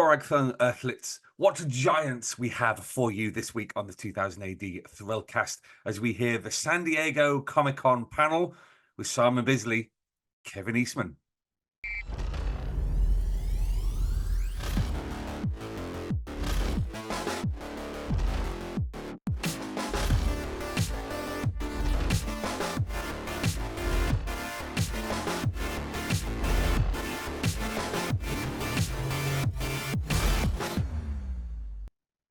Boragthung Earthlets, what giants we have for you this week on the 2000 AD Thrillcast as we hear the San Diego Comic-Con panel with Simon Bisley, Kevin Eastman.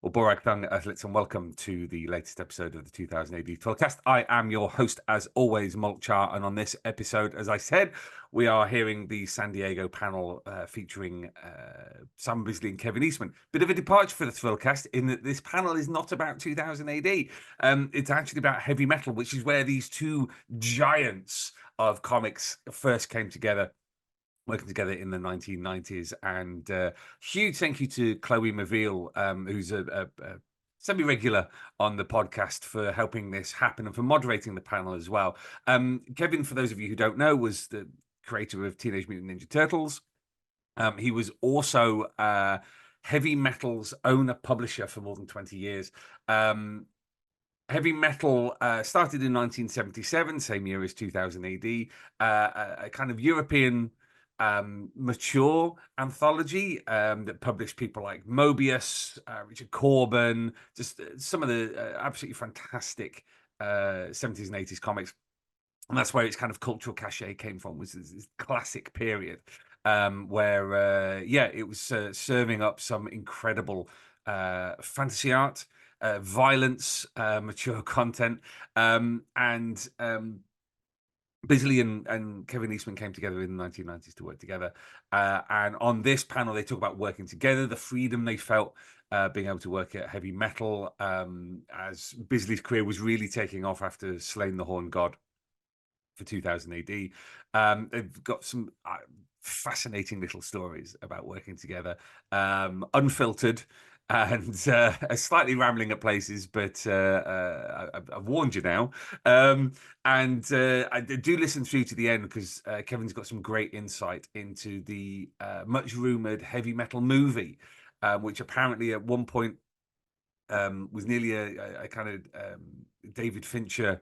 Well, Boragthung Earthlets, and welcome to the latest episode of the 2000 AD Thrillcast. I am your host, as always, Mulchar, and on this episode, as I said, we are hearing the San Diego panel featuring Simon Bisley and Kevin Eastman. Bit of a departure for the Thrillcast in that this panel is not about 2000 AD. It's actually about heavy metal, which is where these two giants of comics first came together, working together in the 1990s. And huge thank you to Chloe Maville, who's a semi-regular on the podcast, for helping this happen and for moderating the panel as well. Kevin, for those of you who don't know, was the creator of Teenage Mutant Ninja Turtles. He was also Heavy Metal's owner publisher for more than 20 years. Heavy Metal started in 1977, same year as 2000 AD, a kind of European mature anthology that published people like Mobius, Richard Corbin, just some of the absolutely fantastic 70s and 80s comics. And that's where its kind of cultural cachet came from, was this classic period where, it was serving up some incredible fantasy art, violence, mature content, and Bisley and Kevin Eastman came together in the 1990s to work together. And on this panel, they talk about working together, the freedom they felt being able to work at Heavy Metal, as Bisley's career was really taking off after Sláine the Horned God for 2000 AD. They've got some fascinating little stories about working together, unfiltered, and slightly rambling at places, but I've warned you now. And I do listen through to the end, because Kevin's got some great insight into the much rumored Heavy Metal movie, which apparently at one point was nearly a kind of David Fincher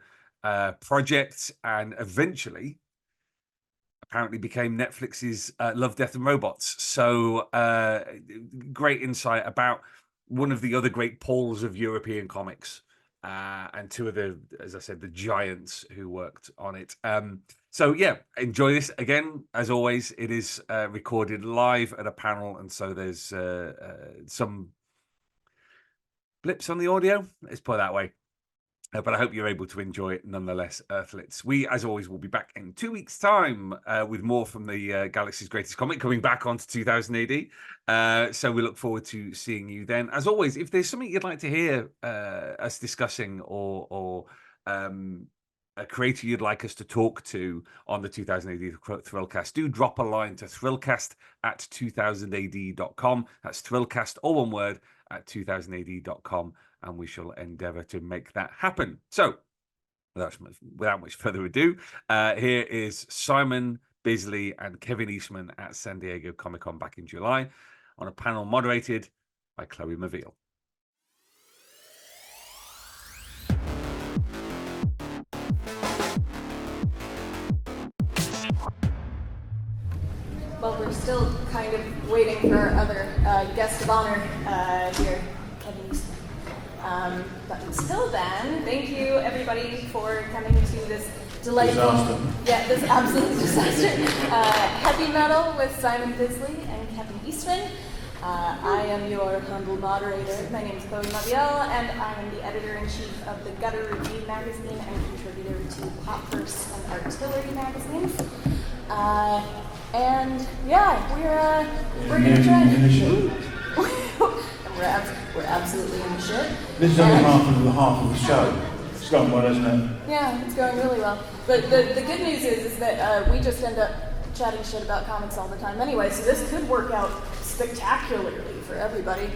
project, and eventually apparently became Netflix's Love, Death and Robots. So great insight about one of the other great poles of European comics, and two of the, as I said, the giants who worked on it. So yeah, enjoy this. Again, as always, it is recorded live at a panel, and so there's some blips on the audio, let's put it that way. But I hope you're able to enjoy it nonetheless, Earthlets. We, as always, will be back in 2 weeks' time with more from the Galaxy's Greatest Comic, coming back onto 2000 AD. So we look forward to seeing you then. As always, if there's something you'd like to hear us discussing, or a creator you'd like us to talk to on the 2000 AD Thrillcast, do drop a line to thrillcast@2000ad.com. That's Thrillcast, all one word, at 2000ad.com. And we shall endeavour to make that happen. So, without much further ado, here is Simon Bisley and Kevin Eastman at San Diego Comic-Con back in July on a panel moderated by Chloe Maville. Well, we're still kind of waiting for our other guest of honor here, Kevin Eastman. But until then, thank you everybody for coming to this delightful, this absolute disaster. Heavy Metal with Simon Bisley and Kevin Eastman. I am your humble moderator. My name is Chloe Maville, and I am the editor-in-chief of the Gutter Review magazine and contributor to Pop Verse and Artillery magazines. We're gonna try. We're absolutely in the shit. This is only half of the show. It's going well, isn't it? Yeah, it's going really well. But the good news is that we just end up chatting shit about comics all the time anyway, so this could work out spectacularly for everybody.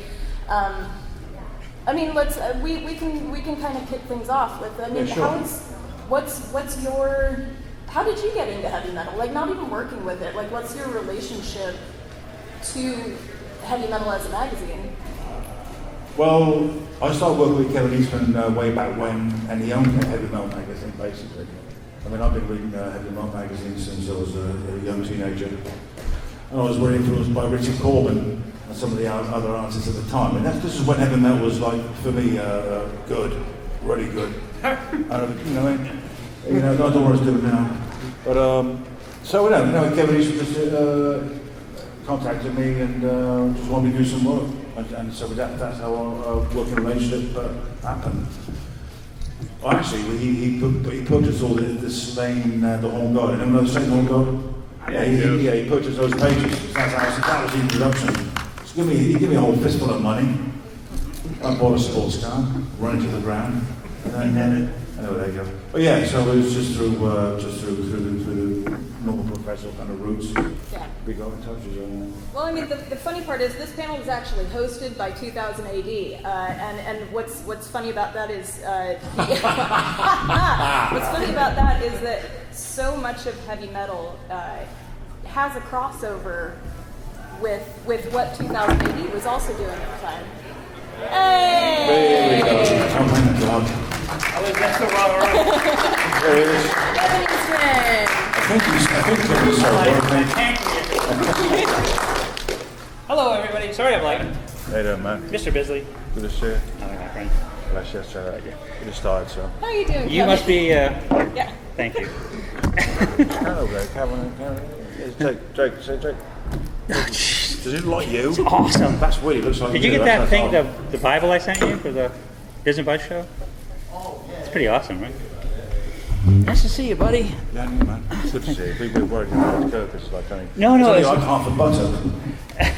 Let's we can kind of kick things off with. How did you get into heavy metal? Like, not even working with it. Like, what's your relationship to heavy metal as a magazine? Well, I started working with Kevin Eastman way back when, and he owned a heavy metal magazine, basically. I mean, I've been reading heavy metal magazines since I was a young teenager. And I was very influenced by Richard Corbin and some of the other artists at the time. And this is when heavy metal was, like, for me, good, really good. I don't know what I was doing now. But, so, Kevin Eastman just contacted me and just wanted me to do some work. And so that's how our working relationship happened. Well, actually, he purchased all the Sláine, the Horn God. Remember the Sláine Horn God? Yeah, he purchased those pages. That was the introduction. So he gave me a whole fistful of money. I bought a sports car, run it to the ground, and then anyway, there you go. But yeah, so it was just through the normal professional kind of routes. Yeah. We got in touch with you. Well, I mean, the funny part is this panel was actually hosted by 2000 AD, and what's funny about that is what's funny about that is that so much of heavy metal has a crossover with what 2000 AD was also doing at the time. Hey! There we go. I'm in the club. I was next to Robert. There it is. Kevin Eastman. I think so. Hello, everybody. Sorry I'm late. How you doing, man? Mr. Bisley. Good to see you. Hello, my friend. Bless you. We just started, so. How are you doing, You Kevin? must be, Yeah. thank you. Hello there, Kevin. Jake, say Jake. Does it look like you? It's awesome. That's weird. It looks like Did you get that thing, the Bible I sent you for the Disney Buzz show? It's pretty awesome, right? Nice to see you, buddy. Yeah, man. It's good to see you. People were worried about the curve. It's like only, No, it's it's- only like half a butter,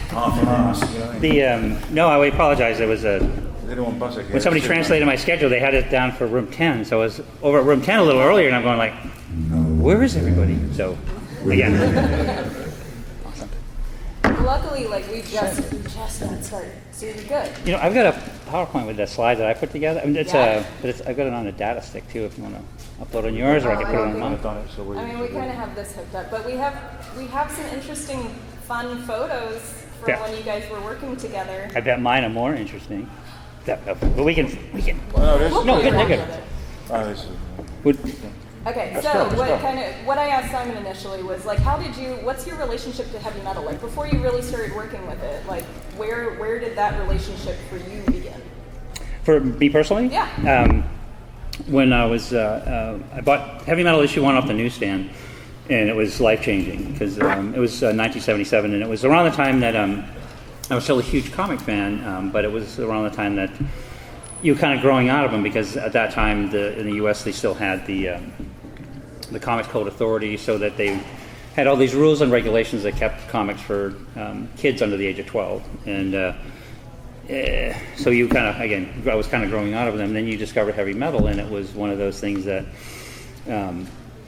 half an ass. You know what I mean? No, I apologize. There was a Does anyone butter here? when somebody translated my schedule, they had it down for room 10. So I was over at room 10 a little earlier, and I'm going like, where is everybody? So again. Luckily, like we just got started, so you're good. You know, I've got a PowerPoint with the slide that I put together. I mean, Yeah. I've got it on a data stick too. If you want to upload on yours, or I can put it on mine. Done it, so I mean, we kind of have this hooked up, but we have some interesting, fun photos from Yeah. when you guys were working together. I bet mine are more interesting. But we can. Well, no, We'll No, play good, around good. with it. this is, Would, Okay, Let's so go, let's go. what I asked Simon initially was like, what's your relationship to heavy metal? Like before you really started working with it, like where did that relationship for you begin? for me personally, Yeah. When I was, I bought Heavy Metal issue 1 off the newsstand, and it was life changing because it was 1977, and it was around the time that I was still a huge comic fan, but it was around the time that you were kind of growing out of them because at that time in the U.S. they still had the Comics Code Authority, so that they had all these rules and regulations that kept comics for kids under the age of 12, and so you kind of, again, I was kind of growing out of them. And then you discovered heavy metal, and it was one of those things that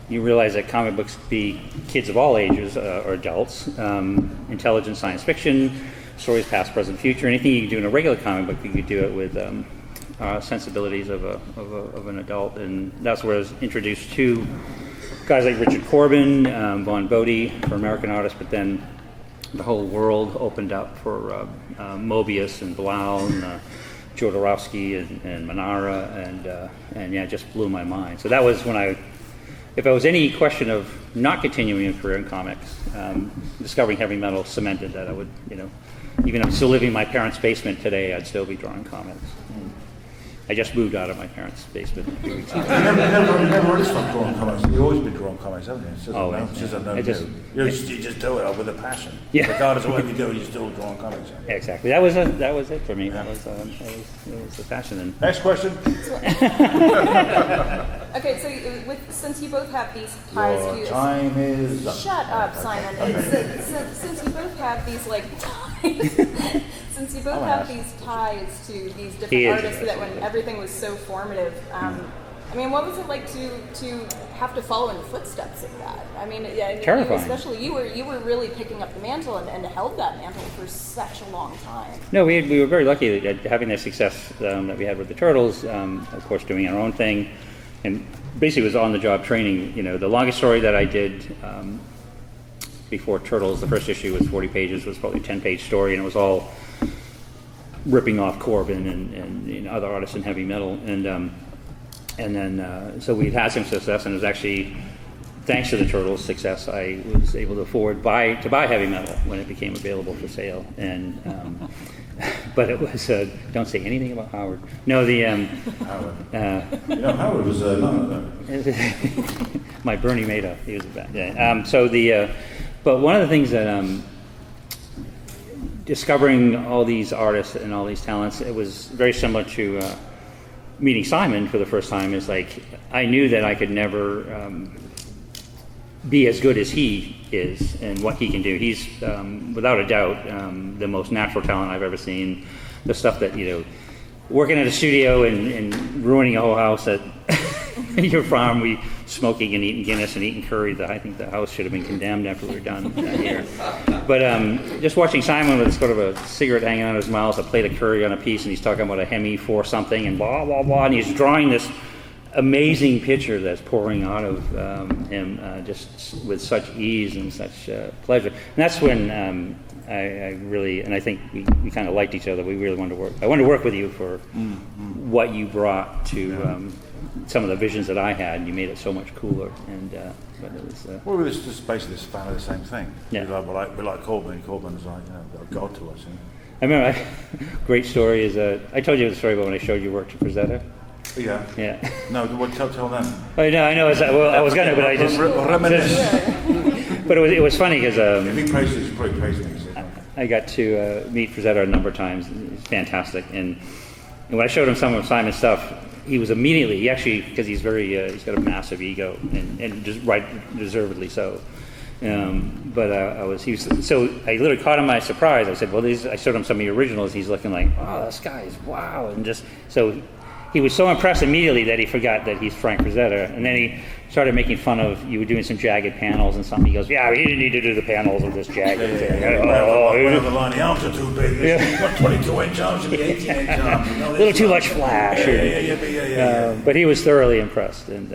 you realize that comic books could be kids of all ages or adults, intelligent science fiction, stories past, present, future. Anything you could do in a regular comic book, you could do it with sensibilities of an adult, and that's where I was introduced to guys like Richard Corbin, Von Bodie for American artists, but then the whole world opened up for Mobius and Blau and Jodorowsky and Manara, and yeah, it just blew my mind. So that was when if there was any question of not continuing a career in comics, discovering heavy metal cemented that I would, even if I'm still living in my parents' basement today, I'd still be drawing comics. I just moved out of my parents' basement a few weeks ago. You never really stopped drawing comics. You've always been drawing comics, haven't you? It's just Oh, a no, yeah. it's just a no I just- you just do it with a passion. Yeah. Regardless of what you do, you're still drawing comics. Exactly. That was it for me. That was the passion. And Next question. Okay, so since you both have these ties Your to time is up. Shut up, Simon. Since you both have these ties, since you both have these ties to these He different is, artists, that when everything was so formative, I mean, what was it like to have to follow in the footsteps of that? I mean, yeah, Terrifying. especially you were really picking up the mantle and held that mantle for such a long time. no, we were very lucky that having the success that we had with the Turtles. Of course, doing our own thing, and basically was on the job training. The longest story that I did before Turtles. The first issue was 40 pages, was probably a 10-page story, and it was all ripping off Corbin and other artists in heavy metal. And then so we'd had some success, and it was actually thanks to the Turtles' success, I was able to afford to buy heavy metal when it became available for sale. And but it was don't say anything about Howard. No, the Howard. Howard was my Bernie Madoff. He was a bad. Yeah. But one of the things that discovering all these artists and all these talents, it was very similar to meeting Simon for the first time. Is like I knew that I could never be as good as he is and what he can do. He's without a doubt the most natural talent I've ever seen. The stuff that working at a studio and ruining a whole house at your farm, we smoking and eating Guinness and eating curry. I think the house should have been condemned after we were done that year. But just watching Simon with sort of a cigarette hanging out of his mouth, a plate of curry on a piece, and he's talking about a Hemi 4 something and blah blah blah, and he's drawing this amazing picture that's pouring out of him just with such ease and such pleasure. And that's when I really, and I think we kind of liked each other. We really wanted to work. I wanted to work with you for what you brought to some of the visions that I had. And you made it so much cooler. And but it was. Well, we were just basically this fan of the same thing. Yeah. We like Corbin. Corbin was like a god to us. I remember. Great story is I told you the story about when I showed you work to Frazetta. Yeah. Yeah. No, tell them. I know. I was gonna, but I just. But it was funny because. If he praises, he probably praises me. I got to meet Frazetta a number of times. It's fantastic. And when I showed him some of Simon's stuff, he was immediately. He actually, because he's he's got a massive ego, and just deservedly so. But so I literally caught him by surprise. I said, "Well, I showed him some of the originals." He's looking like, "Oh, this guy is wow!" And just so. He was so impressed immediately that he forgot that he's Frank Frazetta, and then he started making fun of you were doing some jagged panels and something. He goes, "Yeah, he didn't need to do the panels of this jagged thing." The line, the arms are too big. He's got 22-inch arms and 18-inch arms. A little too much flash. Yeah. But he was thoroughly impressed, and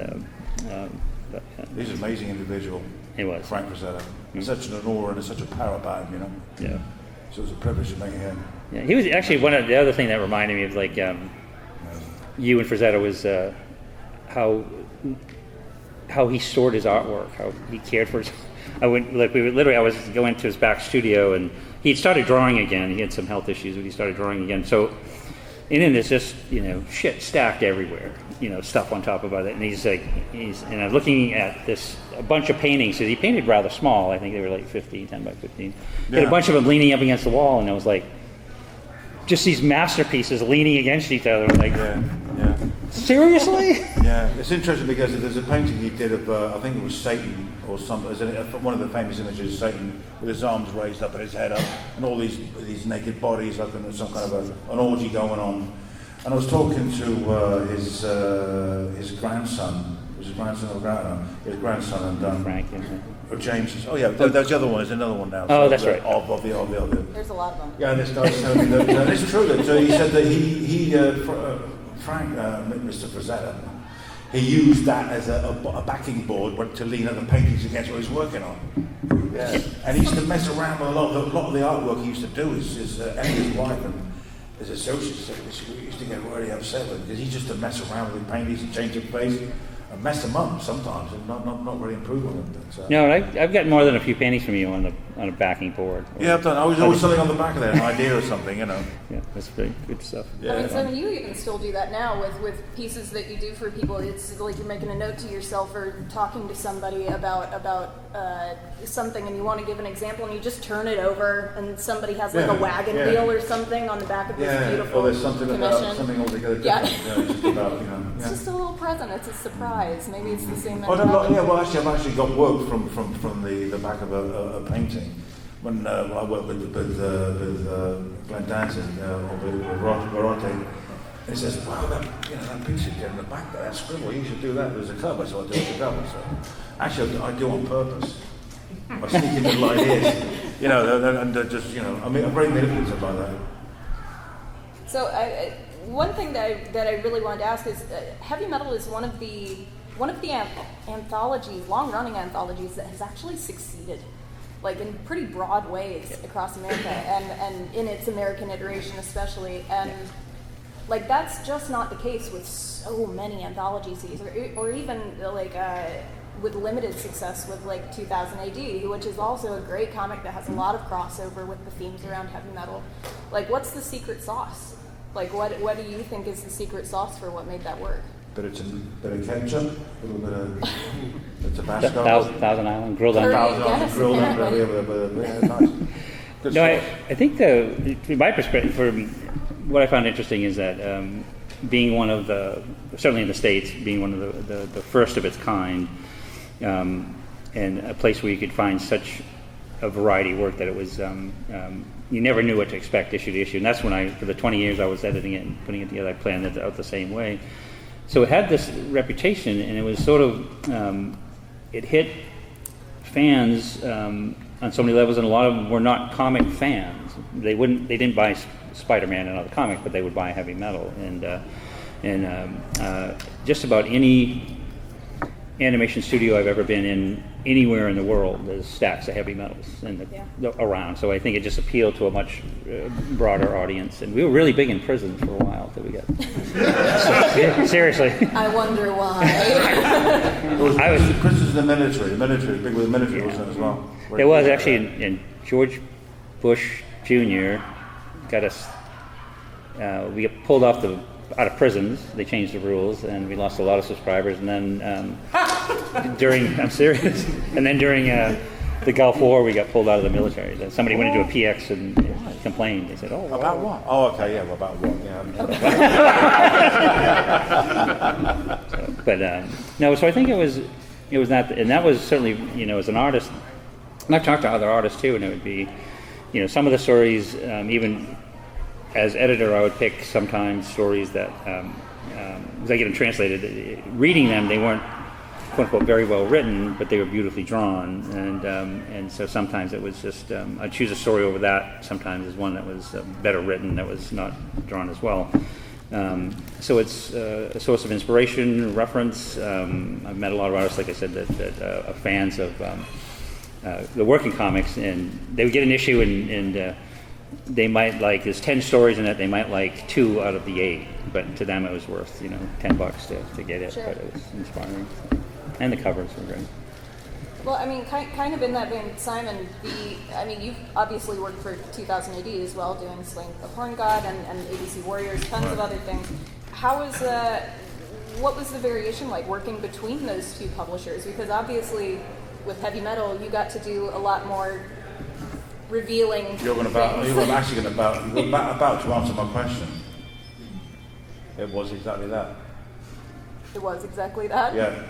he's an amazing individual. He was Frank Frazetta. Such an aura and such a power about him, Yeah. So it was a privilege to meet him. Yeah, he was actually one of the other thing that reminded me of like. You and Frazetta was how he stored his artwork, how he cared for his. I was going to his back studio and he'd started drawing again. He had some health issues, but he started drawing again. So, and then there's just shit stacked everywhere, stuff on top of it. And and I'm looking at a bunch of paintings. So he painted rather small. I think they were like 10 by 15. He had a bunch of them leaning up against the wall, and I was like. Just these masterpieces leaning against each other. Like, seriously? Yeah, it's interesting because there's a painting he did of, I think it was Satan or something. One of the famous images of Satan with his arms raised up and his head up, and all these naked bodies, like some kind of an orgy going on. And I was talking to his grandson. Was his grandson or grandson? His grandson and Frank. Or James. Oh yeah, there's the other one. There's another one now. Oh, that's right. Of the other. There's a lot of them. Yeah, and this guy's telling me that it's true. That he said that Frank, Mr. Frazetta, he used that as a backing board to lean at the paintings against what he's working on. Yeah, and he used to mess around with a lot of the artwork he used to do. His wife and his associates used to get really upset with him because he used to mess around with the paintings and change the face. And mess them up sometimes and not really improve on them. No, I've got more than a few paintings from you on a backing board. Yeah, I've done. I was always something on the back of there, an idea or something, Yeah, that's very good stuff. Yeah. Simon, you even still do that now with pieces that you do for people. It's like you're making a note to yourself or talking to somebody about something, and you want to give an example, and you just turn it over, and somebody has like a wagon wheel or something on the back of this beautiful or there's something commission. About something altogether different. Just about, It's just a little present. It's a surprise. Maybe it's the same. Well, actually, I've actually got work from the back of a painting. When I worked with Glenn Danzig or with Barotte, and he says, "Wow, that piece you did in the back there, that scribble, you should do that." There's a cover, so I do the cover. So actually, I do on purpose. I sneak in little ideas, and just I'm very manipulative like that. So one thing that I really wanted to ask is, heavy metal is one of the anthologies, long-running anthologies that has actually succeeded. like in pretty broad ways across America, and in its American iteration especially, and like that's just not the case with so many anthology series, or even like with limited success with like 2000 AD, which is also a great comic that has a lot of crossover with the themes around heavy metal. Like, what's the secret sauce? Like, what do you think is the secret sauce for what made that work? Bit of ketchup, a little bit of Tabasco. Thousand Island, grilled onion. Thousand Island, grilled onion, nice. Good No, stuff. I think from my perspective, what I found interesting is that being one of certainly in the States, being one of the first of its kind, and a place where you could find such a variety of work that it was, you never knew what to expect issue to issue. And that's when for the 20 years I was editing it and putting it together, I planned it out the same way. So it had this reputation, and it was sort of, it hit fans on so many levels, and a lot of them were not comic fans. They didn't buy Spider-Man and other comics, but they would buy heavy metal, and just about any animation studio I've ever been in anywhere in the world, there's stacks of heavy metals around. So I think it just appealed to a much broader audience. And we were really big in prison for a while till we got. Seriously. I wonder why. Prisoners in the military. The military, big with the military wasn't it, as well. It was actually, and George Bush Jr. got us. We got pulled out of prisons. They changed the rules, and we lost a lot of subscribers. And then I'm serious. And then during the Gulf War, we got pulled out of the military. Somebody went into a PX and complained. They said, "Oh, about what? Oh, okay, yeah, well, about what? Yeah." No. So I think it was that, and that was certainly, as an artist. And I've talked to other artists too, and it would be, some of the stories, even as editor, I would pick sometimes stories that, as I get them translated, reading them, they weren't, quote unquote, very well written, but they were beautifully drawn, and so sometimes it was just, I'd choose a story over that, sometimes as one that was better written, that was not drawn as well. So it's a source of inspiration, reference. I've met a lot of artists, like I said, that are fans of the working comics, and they would get an issue, and they might like, there's 10 stories in it, they might like 2 out of the 8, but to them it was worth, $10 to get it. Sure. But it was inspiring. And the covers were great. Well, I mean, kind of in that vein, Simon, you've obviously worked for 2000 AD as well, doing Sláine the Horn God and ABC Warriors, tons of other things. What was the variation like working between those two publishers? Because obviously, with heavy metal, you got to do a lot more revealing. You're about to answer my question. It was exactly that. It was exactly that? Yeah.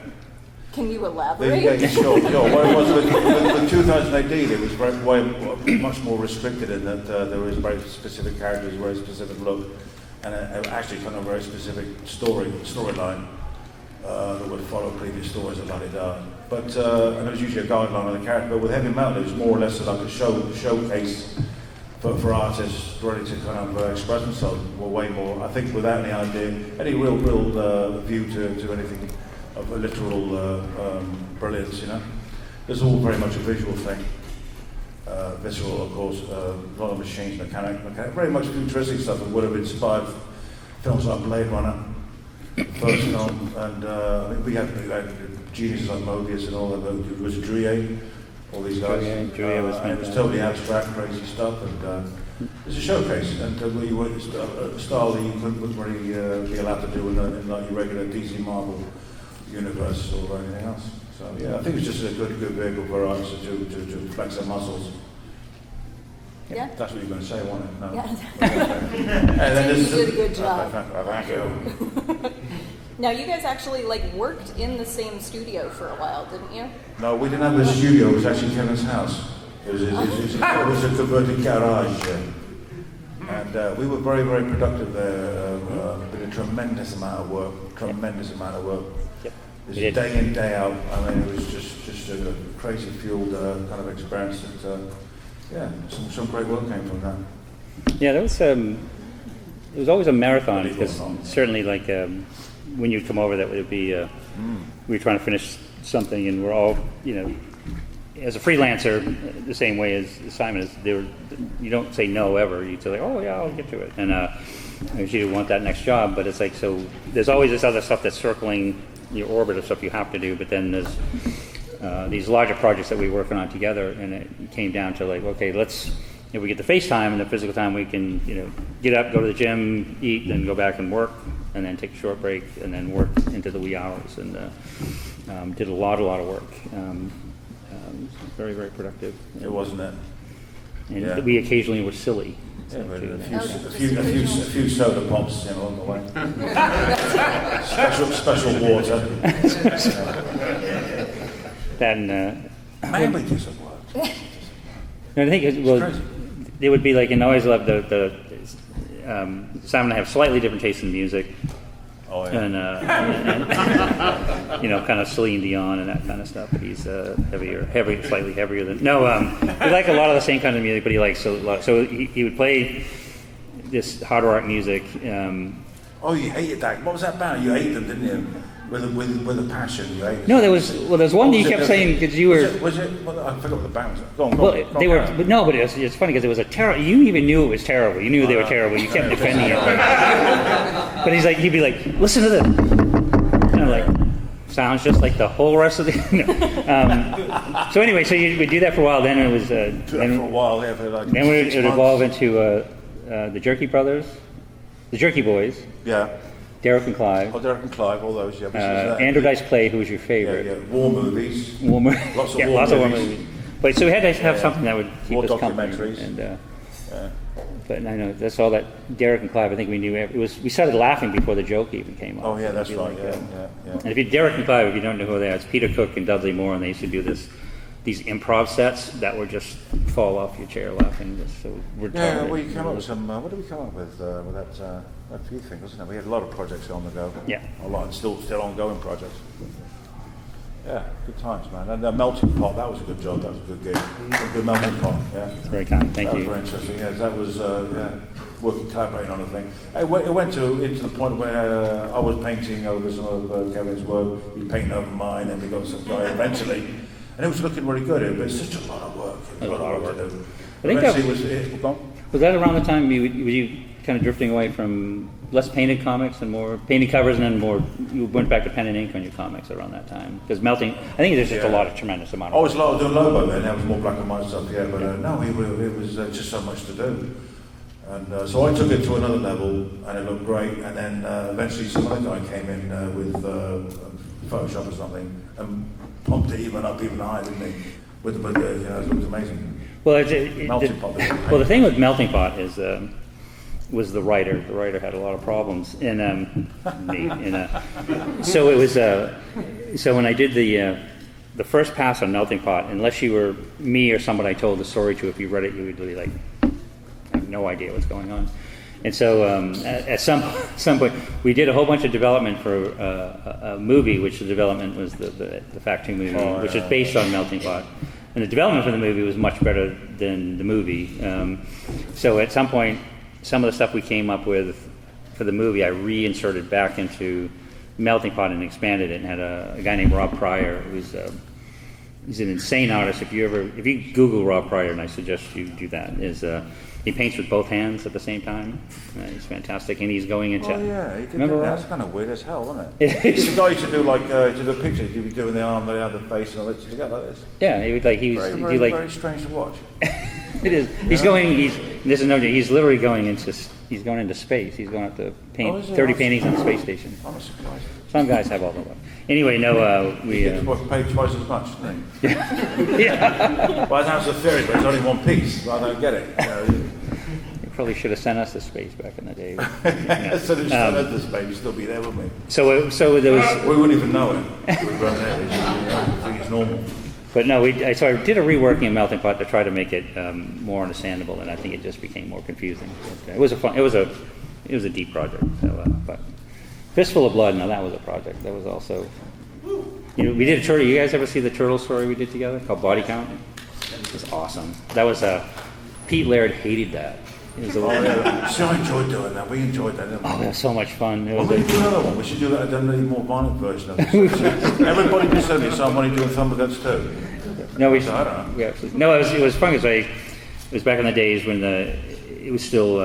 Can you elaborate? Yeah, sure. What it was with 2000 AD, it was much more restricted in that there was very specific characters, very specific look, and actually kind of very specific storyline that would follow previous stories of la-di-da. But and it was usually a guideline on the character. But with heavy metal, it was more or less like a showcase for artists ready to kind of express themselves. Way more, I think, without any real view to anything of a literal brilliance, It's all very much a visual thing. Visceral, of course, a lot of machines, mechanic, very much futuristic stuff that would have inspired films like Blade Runner, the first film, and I think we had geniuses like Mobius and all that. It was Drouillet, all these guys. Drouillet was and it was totally abstract, crazy stuff, and it's a showcase, and a style that you wouldn't really be allowed to do in like your regular DC Marvel universe or anything else. So yeah, I think it's just a good vehicle for artists to flex their muscles. Yeah. That's what you're going to say, wasn't it? No. Yeah. And then You did a good job. Thank you. Now, you guys actually worked in the same studio for a while, didn't you? No, we didn't have a studio. It was actually Kevin's house. It was a converted garage. And we were very, very productive there. Did a tremendous amount of work. Yep. It was day in, day out. I mean, it was just a crazy fueled kind of experience. And some great work came from that. Yeah, there was it was always a marathon, because certainly when you'd come over, that would be we were trying to finish something, and we're all as a freelancer, the same way as Simon is, you don't say no ever. You say, like, oh yeah, I'll get to it, and you want that next job. But it's like, so there's always this other stuff that's circling your orbit of stuff you have to do. But then there's these larger projects that we're working on together, and it came down to like, okay, if we get the face time and the physical time, we can, get up, go to the gym, eat, then go back and work, and then take a short break, and then work into the wee hours. And did a lot of work. Very, very productive. It wasn't it. And Yeah. we occasionally were silly. Yeah, but a few soda pops along the way. special water. Then, Man, we do some work. I think it would be like, and I always loved the Simon and I have slightly different tastes in music. Oh, yeah. And kind of Celine Dion and that kind of stuff. But he's slightly heavier than. No, we like a lot of the same kind of music, but he likes a lot. So he would play this hard rock music. Oh, you hated that. What was that band? You hated them, didn't you? With a passion, you hated. No, there was one that you kept saying because you were. Was it? I forgot what the band was. Go on. They were, but no, but it's funny because it was a terrible. You even knew it was terrible. You knew they were terrible. You kept defending it. But he'd be like, listen to this. And I'm like, sounds just like the whole rest of the. So anyway, so we do that for a while. Then it was. For a while, yeah. For like then it would evolve into the Jerky Brothers, the Jerky Boys. Yeah. Derek and Clive. Oh, Derek and Clive, all those, yeah. Andrew Dice Clay, who was your favorite? Yeah. War movies. Lots of war movies. But so we had to have something that would keep us company. Documentaries. But I know that's all that Derek and Clive. I think we knew we started laughing before the joke even came up. Oh yeah, that's right. Like, yeah. And if Derek and Clive, if you don't know who they are, it's Peter Cook and Dudley Moore, and they used to do these improv sets that would just fall off your chair laughing. Just so retarded. Yeah, well, you came up with some. What did we come up with that few things, wasn't it? We had a lot of projects on the go. Yeah, a lot, still ongoing projects. Yeah, good times, man. And the melting pot, that was a good job. That was a good gig. A good melting pot. Yeah, it's very kind. Thank you. That was very interesting. Yeah, that was working, collaborating on a thing. It went into the point where I was painting over some of Kevin's work. He painted over mine, and we got some guy eventually. And it was looking really good, but it's such a lot of work. A lot of work to do. I think was that around the time were you kind of drifting away from less painted comics and more painted covers, and then more you went back to pen and ink on your comics around that time? Because melting, I think there's just a tremendous amount of. I was doing Lobo then. That was more black and white stuff, yeah. But no, it was just so much to do. And so I took it to another level, and it looked great. And then eventually some other guy came in with Photoshop or something and pumped it even higher, didn't he? It looked amazing. Well, the thing with Melting Pot is was the writer. The writer had a lot of problems, and so it was. So when I did the first pass on Melting Pot, unless you were me or somebody I told the story to, if you read it, you would be like, I have no idea what's going on. And so at some point, we did a whole bunch of development for a movie, which the development was the Factory movie, which is based on Melting Pot. And the development for the movie was much better than the movie. So at some point, some of the stuff we came up with for the movie, I reinserted back into Melting Pot and expanded it, and had a guy named Rob Pryor, who's he's an insane artist. If you Google Rob Pryor, and I suggest you do that, he paints with both hands at the same time. He's fantastic, and he's going into. Oh yeah, he did. Remember That's kind of weird as hell, wasn't it? He's the guy who should do to the picture. He'd be doing the arm, the face, and all that together like this. Yeah, he would very strange to watch. It is. He's literally going into space. He's going to paint 30 paintings on the space station. I'm surprised. Some guys have all the luck. Anyway, no, we paid twice as much, didn't he? Yeah. Well, that's the theory, but it's only one piece. I don't get it. You probably should have sent us the space back in the day. So they sent us the space, we'd still be there, wouldn't we? So there was. We wouldn't even know it. We'd run there. I think it's normal. But no, so I did a reworking of Melting Pot to try to make it more understandable, and I think it just became more confusing. But, it was a deep project. So, but Fistful of Blood, now that was a project. That was also, we did a turtle. You guys ever see the turtle story we did together called Body Count? It was awesome. That was Pete Laird hated that. So I enjoyed doing that. We enjoyed that. Didn't we? Oh, that was so much fun. We should do another one. We should do that. A more violent version of it. Everybody be sending me somebody doing Thundercats too. No, So I don't know. we absolutely, no, it was fun because it was back in the days when it was still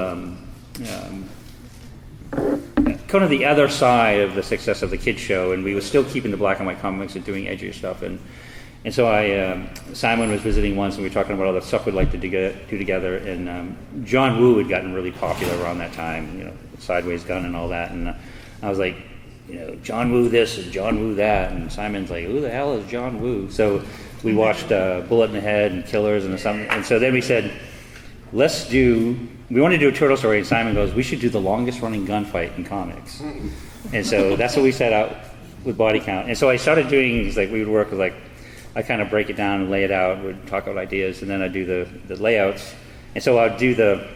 kind of the other side of the success of the kids show, and we were still keeping the black and white comics and doing edgier stuff. And so Simon was visiting once, and we were talking about all the stuff we'd like to do together. And John Woo had gotten really popular around that time, you know, Sideways Gun and all that. And I was like, you know, John Woo this and John Woo that. And Simon's like, who the hell is John Woo? So we watched Bullet in the Head and Killers and something. And so then we said, we want to do a turtle story, and Simon goes, we should do the longest running gunfight in comics. And so that's what we set out with Body Count. And so I started doing, like, we would work with, like, I kind of break it down and lay it out, we'd talk about ideas, and then I'd do the layouts. And so I'd do the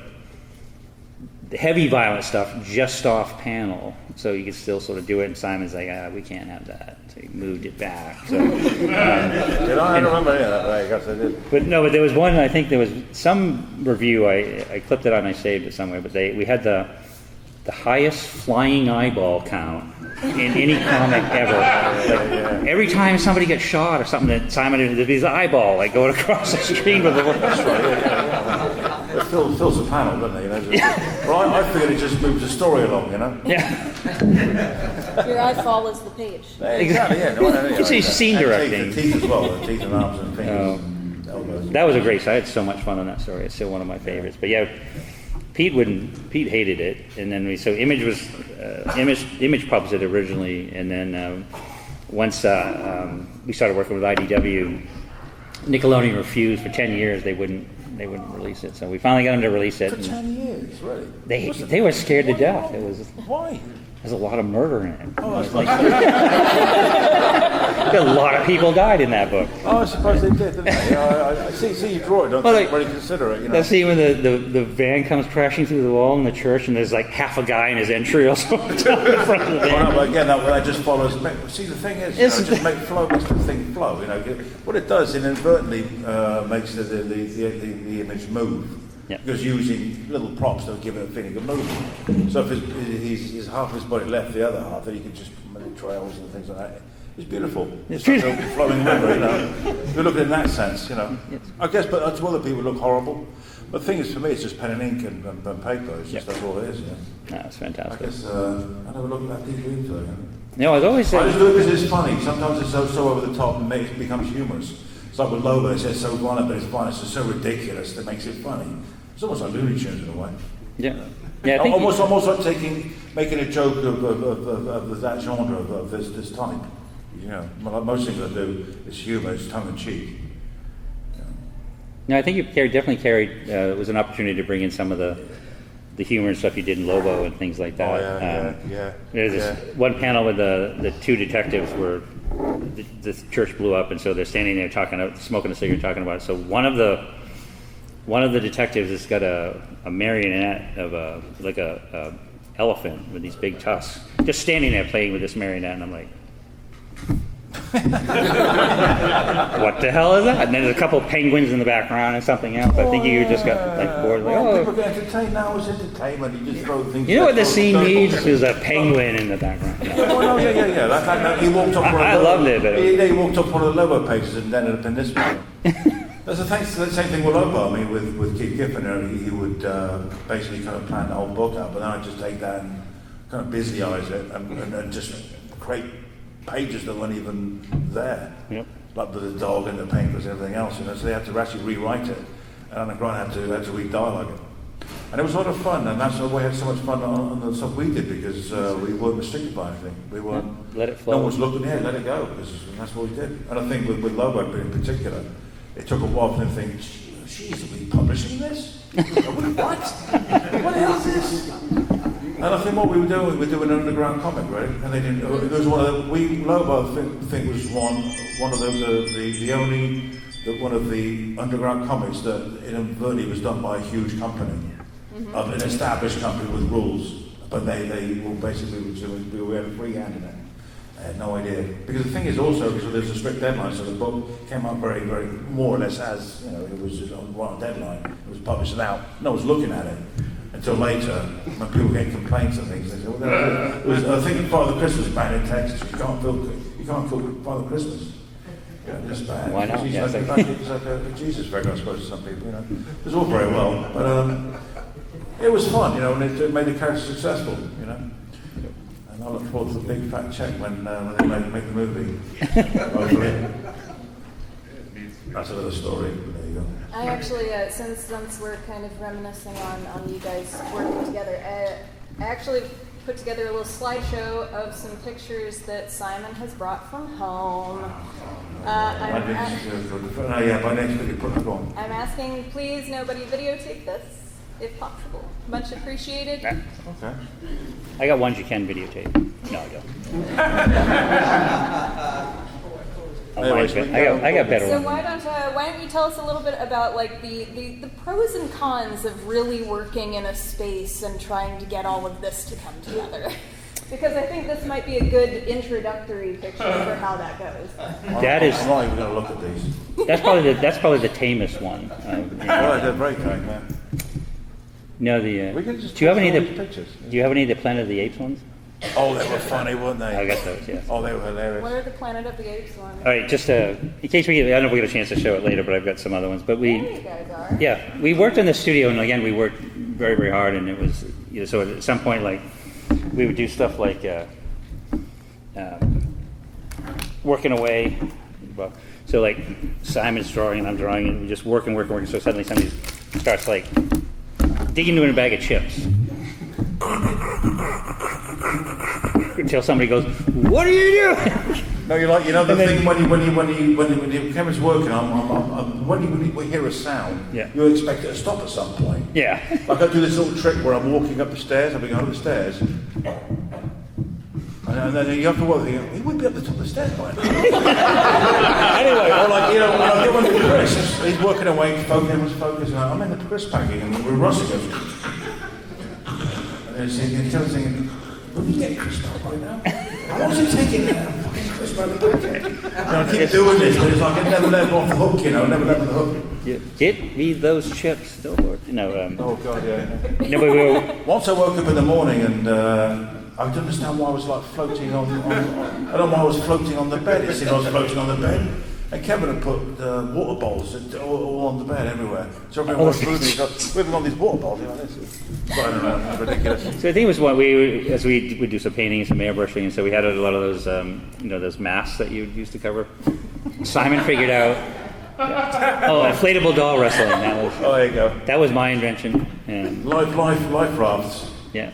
heavy violent stuff just off panel, so you could still sort of do it, and Simon's like, we can't have that. So he moved it back. So, I don't remember any of that, but I guess I did. But there was one, I think there was some review, I clipped it out and I saved it somewhere, but we had the highest flying eyeball count in any comic ever. Like, every time somebody gets shot or something, that Simon, there'd be his eyeball like going across the screen with the It fills the panel, doesn't it? You know, well, I figured it just moves the story along, you know? Yeah. Your eye follows the page. Exactly, yeah. It's scene directing. The teeth as well, the teeth and arms and fingers. And elbows. That was a great story. I had so much fun on that story. It's still one of my favorites. But yeah, Pete hated it, and then Image published it originally, and then once we started working with IDW, Nickelodeon refused for 10 years. They wouldn't release it, so we finally got them to release it. For 10 years, really? They were scared to death. Why? There's a lot of murder in it. Oh, A lot of people died in that book. I suppose they did, didn't they? I see you draw it, don't really consider it, you know. That scene when the van comes crashing through the wall in the church, and there's like half a guy in his entrails in front of the van. No, but again, that just follows. See, the thing is, just makes the thing flow. You know, what it does, it inadvertently makes the image move. Yep. Because using little props that give it a feeling of movement. So if he's half his body left the other half, then you can just make trails and things like that. It's beautiful. It's like a flowing river, you know. If you look at it in that sense, you know. Yes. I guess, but to other people, it look horrible. But the thing is, for me, it's just pen and ink and paper. It's just that's all it is. Yeah. No, it's fantastic. I guess I never looked at that deeply into it. No, I've always I said. just do it because it's funny. Sometimes it's so over the top and it becomes humorous. It's like with Lobo, it says so violent, but it's fun. It's just so ridiculous that makes it funny. It's almost like Looney Tunes in a way. Yeah. I think almost like making a joke of that genre of this type. You know, most things I do is humour, it's tongue in cheek. No, I think you definitely carried. It was an opportunity to bring in some of the humor and stuff you did in Lobo and things like that. Yeah. There's this one panel with the two detectives where the church blew up, and so they're standing there smoking a cigarette, talking about it. So one of the detectives has got a marionette of a elephant with these big tusks, just standing there playing with this marionette, and I'm like, what the hell is that? And then there's a couple of penguins in the background and something else. I think you just got like bored. Like, people get entertained now. It's entertainment. You just throw things. You know what the scene needs is a penguin in the background. Yeah. That, he walked up. I loved it, but he walked up one of the Lobo pages and ended up in this one. That's the same thing with Lobo. I mean, with Keith Giffen, he would basically kind of plan the whole book out, but then I'd just take that and kind of Bisley-ize it and just create pages that weren't even there. Yep. Like the dog and the papers and everything else. You know, so they had to actually rewrite it, and Anna Grant had to re-dialogue it. And it was a lot of fun, and that's why we had so much fun on the stuff we did, because we weren't restricted by anything. We weren't. Let it flow. No one was looking here, let it go, because that's what we did. And I think with Lobo in particular, it took a while for them to think, geez, are we publishing this? What? What the hell is this? And I think what we were doing an underground comic, right? And they didn't. It was Lobo I think was one of the only one of the underground comics that inadvertently was done by a huge company, of an established company with rules. But they were basically we had a free hand in it. I had no idea, because the thing is also because there's a strict deadline, so the book came out very, very more or less as it was on deadline. It was published out. No one was looking at it until later when people get complaints and things. They say, well, I think Father Christmas banned in Texas. You can't cook Father Christmas. Just bad. Why not? He's Yeah, like a Jesus figure, I suppose, to some people. You know, it was all very well, but it was fun, you know, and it made the character successful, you know. And I look forward to the big fat check when they make the movie. Hopefully. That's another story. There you go. I actually, since we're kind of reminiscing on you guys working together, I actually put together a little slideshow of some pictures that Simon has brought from home. By next week you put it on. I'm asking, please, nobody videotape this, if possible. Much appreciated. Okay. I got ones you can videotape. No, I don't. I got better So ones. why don't you tell us a little bit about like the pros and cons of really working in a space and trying to get all of this to come together? Because I think this might be a good introductory picture for how that goes. That is. I'm not even going to look at these. That's probably the tamest one. Well, they're very kind, man. No, We can just do you have any of pictures. the pictures? Do you have any of the Planet of the Apes ones? Oh, they were funny, weren't they? I got those. Yes. Oh, they were hilarious. What are the Planet of the Apes ones? All right, just in case I don't know if we get a chance to show it later, but I've got some other ones. But There you guys are. yeah, we worked in the studio, and again, we worked very, very hard, and it was, you know, so at some point, like, we would do stuff like working away. Well, so like Simon's drawing and I'm drawing, and we're just working. So suddenly somebody starts like digging into a bag of chips. Until somebody goes, "What are you doing?" No, you're like, you know, the thing when Kevin's working on, when you hear a sound, Yeah. you expect it to stop at some point. Yeah. Like I do this little trick where I'm walking up the stairs, I've been going up the stairs, and then you have to work, he would be up the top of the stairs by now. Anyway, or like, you know, when I get one of the crisps, he's working away, focusing, I'm in the crisp packing, and we're rushing him. And he's thinking, would we get crisp out by now? How long is it taking now? Fucking crisp out of the packet. You know, I keep doing this, but it's like I never let him off the hook, you know, never let him off the hook. Get me those chips, still work. No, Oh, God, yeah. no, but we were, Once I woke up in the morning and I didn't understand why I was like floating on I don't know why I was floating on the bed. It seemed I was floating on the bed. And Kevin had put water bowls all on the bed everywhere. So everyone was food and he got living on these water bowls. You know, I don't know, it's ridiculous. so I think it was one as we would do some painting and some airbrushing, and so we had a lot of those, those masks that you would use to cover. Simon figured out, inflatable doll wrestling. Oh, there you go. That was my invention. And Life rafts. yeah.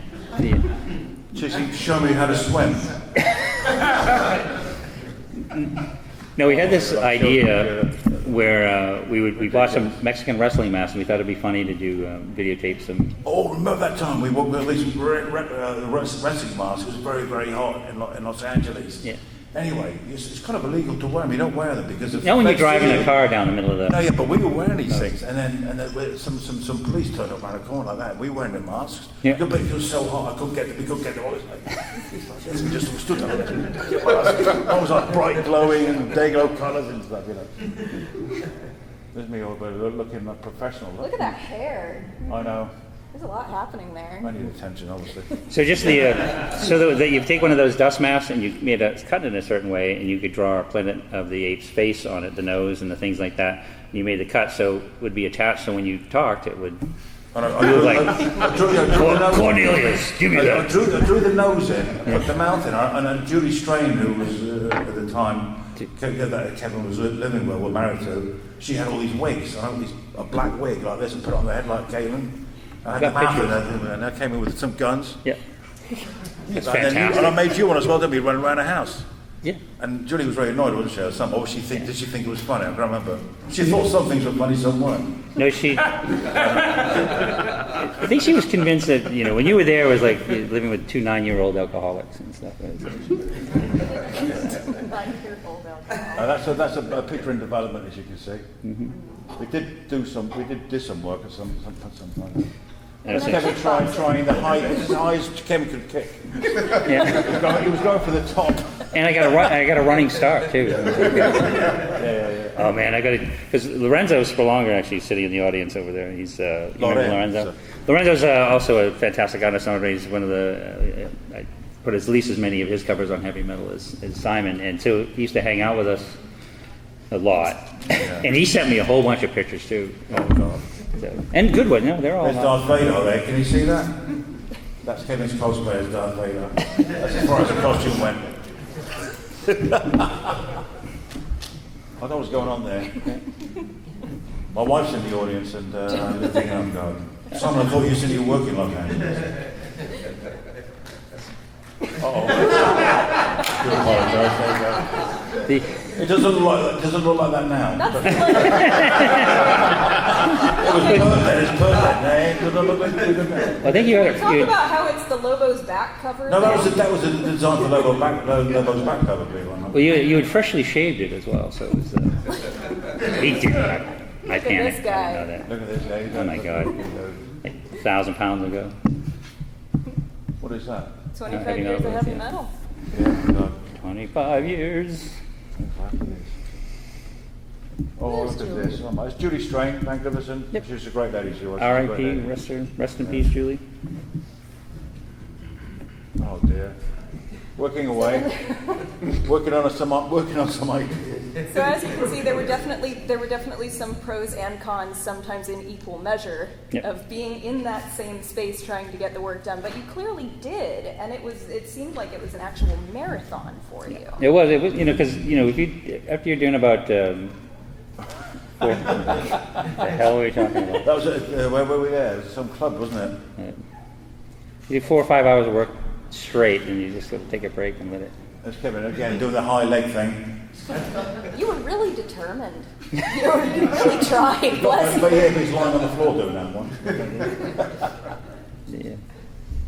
She showed me how to swim. No, we had this idea where we bought some Mexican wrestling masks, and we thought it'd be funny to do videotape some. Oh, remember that time we walked with these wrestling masks? It was very, very hot in Los Angeles. Yeah. Anyway, it's kind of illegal to wear them. You don't wear them because of. Now when you're driving a car down the middle of the. No, yeah, but we were wearing these things, and then some police turned up around the corner like that. We were wearing the masks. Yeah. But it was so hot, we couldn't get them. All this, we just stood there. I was like bright glowing and day glow colours and stuff, you know. There's me all looking like professional. Look at that hair. I know. There's a lot happening there. I need attention, obviously. So just that you take one of those dust masks and you made cut it in a certain way, and you could draw a Planet of the Apes face on it, the nose and the things like that. And you made the cut so it would be attached, so when you talked, it would. I drew Cornelius, give me that. I drew the nose in, put the mouth in, and then Julie Strain, who was at the time that Kevin was living with, were married to, she had all these wigs. I had a black wig like this and put it on the head like Galen. I had the mouth in it, and I came in with some guns. Yeah. It's and fantastic. And I made you one as well, didn't we? Running around the house. Yeah. And Julie was very annoyed, wasn't she? Or something. Or did she think it was funny? I can't remember. She thought some things were funny, some weren't. No, she. I think she was convinced that when you were there, it was like living with two 9-year-old alcoholics and stuff. 9-year-old alcoholic. That's a picture in development, as you can see. Mm-hmm. We did some work at some time. And Kevin trying the high, as high as Kevin could kick. Yeah. He was going for the top. And I got a running start too. Yeah. Oh man, I got it because Lorenzo's for longer actually sitting in the audience over there. He's you remember Lorenzo. Lorenzo's also a fantastic artist. He's one of the I put at least as many of his covers on heavy metal as Simon, and so he used to hang out with us a lot. And he sent me a whole bunch of pictures too. Oh, God. So, and good ones, no, they're all. There's Darth Vader there. Can you see that? That's Kevin's cosplay as Darth Vader. That's as far as the costume went. I don't know what's going on there. My wife's in the audience and I'm thinking, oh God. Simon, I thought you said you were working like that. Uh-oh. I do apologise. There you go. It doesn't look like that now. But it was perfect. It's perfect. It doesn't look like it now. I think you had Talk about how it's the Lobo's back cover. No, that was a design for Lobo's back cover. Well, you had freshly shaved it as well, so it was. He did. I panicked. This guy. I know that. Look at this guy. Oh my God. Like 1,000 pounds ago. What is that? 25 years of heavy metal. Yeah, God. 25 years. 25 years. Oh, look at this. Oh, my. It's Julie Strain, magnificent. Yep. She was a great lady, she was. R.I.P. Rest in peace, Julie. Oh dear. Working away. working on some ideas. So as you can see, there were definitely some pros and cons, sometimes in equal measure, of being in that same space trying to get the work done. But you clearly did, and it seemed like it was an actual marathon for you. It was, because if after you're doing about. What the hell are we talking about? That was where were we there? It was some club, wasn't it? You do 4 or 5 hours of work straight, and you just take a break and let it. That's Kevin again doing the high leg thing. You were really determined. You really tried. Bless But you. yeah, he's lying on the floor doing that one. Yeah.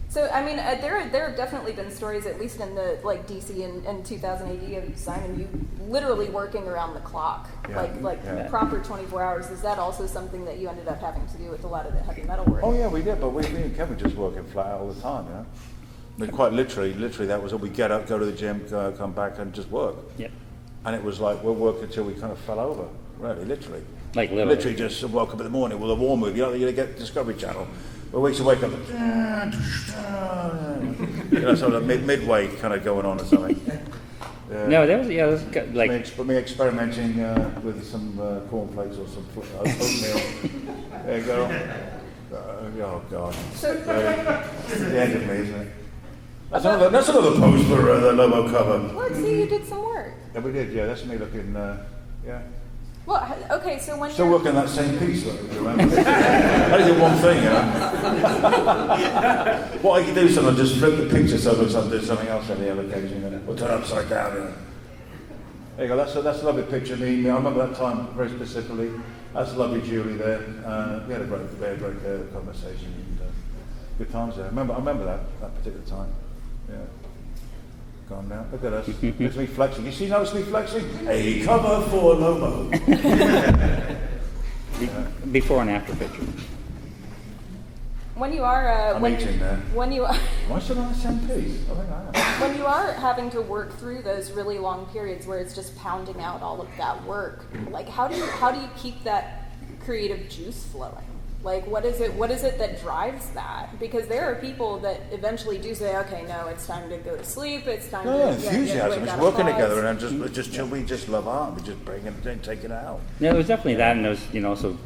So I mean, there have definitely been stories, at least in the DC and 2000 AD, of Simon, you literally working around the clock, proper 24 hours. Is that also something that you ended up having to do with a lot of the heavy metal work? Oh yeah, we did, but me and Kevin just working flat out all the time, I mean, quite literally that was all. We get up, go to the gym, come back, and just work. Yep. And it was like we'll work until we kind of fell over, really, literally. Like literally. Literally just woke up in the morning with a war movie. You're gonna get Discovery Channel. But we used to wake up, sort of midway kind of going on or something. No, that was like. For me experimenting with some cornflakes or some oatmeal. There you go. Oh God. So, It's the end of me, isn't it? That's another pose for the Lobo cover. look, see, you did some work. Yeah, we did. Yeah, that's me looking. Yeah. Well, okay, so when Still you're... working that same piece, look, if you remember. I only did one thing, What I can do sometimes just flip the picture so it looks like I'm doing something else on the other occasion, or turn it upside down. There you go. That's a lovely picture. I remember that time very specifically. That's lovely, Julie. There, we had a great conversation and good times there. I remember that particular time. Yeah. Gone now. Look at us. It's me flexing. You see, notice me flexing? A cover for Lobo. Before and after picture. When you are... I'm eating there. When you are... Am I still on the same piece? I think I am. When you are having to work through those really long periods where it's just pounding out all of that work, like how do you keep that creative juice flowing? Like what is it that drives that? Because there are people that eventually do say, okay, no, it's time to go to sleep. It's time to enthusiasm. It's working together, and we just love art. We just bring it and take it out. Yeah, there was definitely that, and there was also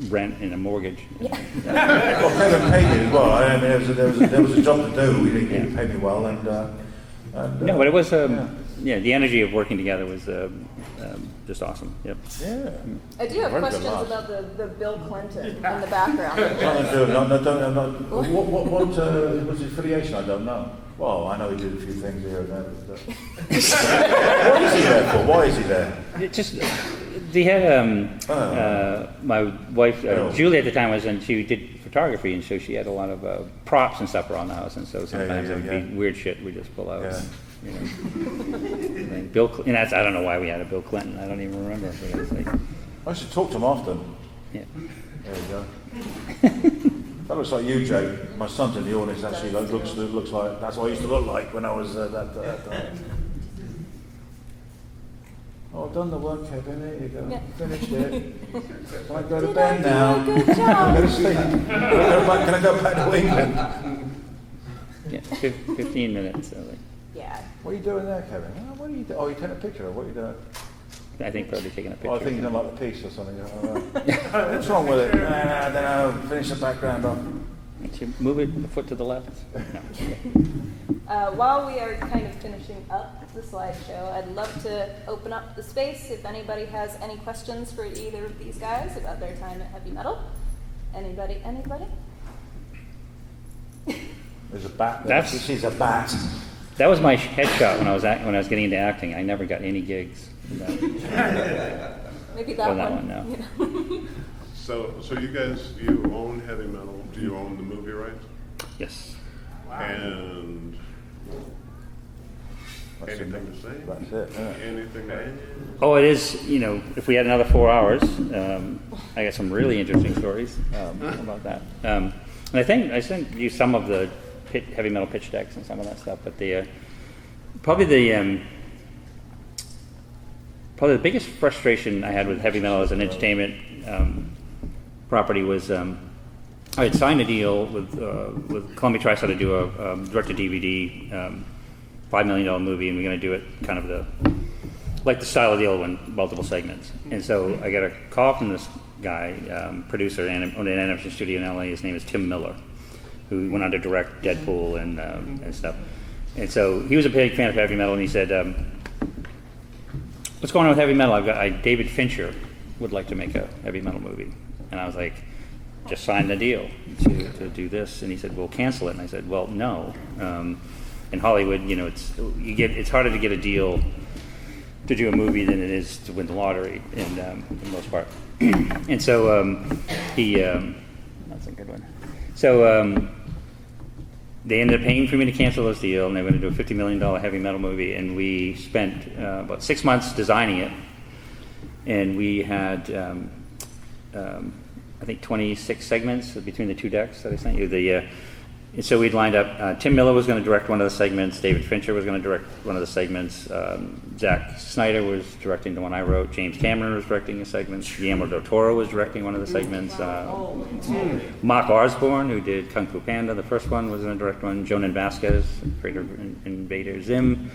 rent and a mortgage. Yeah. Well, Kevin paid me as well. I mean, there was a job to do. He didn't pay me well, and no, but it was the energy of working together was just awesome. Yep. Yeah. I do have questions about the Bill Clinton in the background. What was his affiliation? I don't know. Well, I know he did a few things here and there. But, what is he there for? Why is he there? It just they had my wife Julie at the time and she did photography, and so she had a lot of props and stuff around the house, and so sometimes it would be weird shit we just pull out. Yeah. And Bill, and I don't know why we had a Bill Clinton. I don't even remember. But it was like, I should talk to him often. yeah. There you go. That looks like you, Jake. My son's in the audience. Actually, looks like that's what I used to look like when I was that. Oh, I've done the work, Kevin. There you go. Yeah. Finished it. Can I go to bed now? Good job. I'm going to sleep. Can I go back to England? Yeah, 15 minutes. So like, Yeah. What are you doing there, Kevin? Oh, what are you doing? Oh, you taking a picture of what are you doing? I think probably taking a picture. Well, I think you don't like the piece or something. What's wrong with it? I don't know. Finish the background off. You move it a foot to the left. No. While we are kind of finishing up the slideshow, I'd love to open up the space if anybody has any questions for either of these guys about their time at Heavy Metal. Anybody? There's a bat there. She's a bat. That was my headshot when I was getting into acting. I never got any gigs. Maybe that one. No. Yeah. So you guys, you own Heavy Metal. Do you own the movie rights? Yes. Wow. And anything to say? That's it. Yeah. Anything to add? Oh, it is. If we had another 4 hours, I got some really interesting stories about that. And I think I sent you some of the Heavy Metal pitch decks and some of that stuff. But probably the biggest frustration I had with Heavy Metal as an entertainment property was I had signed a deal with Columbia TriStar to do a direct-to-DVD $5 million movie, and we're going to do it kind of the style of the old one, multiple segments. And so I got a call from this guy, producer, on an animation studio in LA. His name is Tim Miller, who went on to direct Deadpool and stuff. And so he was a big fan of Heavy Metal, and he said, "What's going on with Heavy Metal? David Fincher would like to make a Heavy Metal movie." And I was like, "Just sign the deal to do this." And he said, "We'll cancel it." And I said, "Well, no. In Hollywood, it's harder to get a deal to do a movie than it is to win the lottery, for the most part." And so that's a good one. So they ended up paying for me to cancel this deal, and they were going to do a $50 million Heavy Metal movie. And we spent about 6 months designing it, and we had I think 26 segments between the two decks that I sent you. And so we'd lined up, Tim Miller was going to direct one of the segments, David Fincher was going to direct one of the segments, Zack Snyder was directing the one I wrote, James Cameron was directing a segment, Guillermo del Toro was directing one of the segments, Mark Osborne, who did Kung Fu Panda, the first one, was going to direct one, Jonan Vasquez, creator of Invader Zim,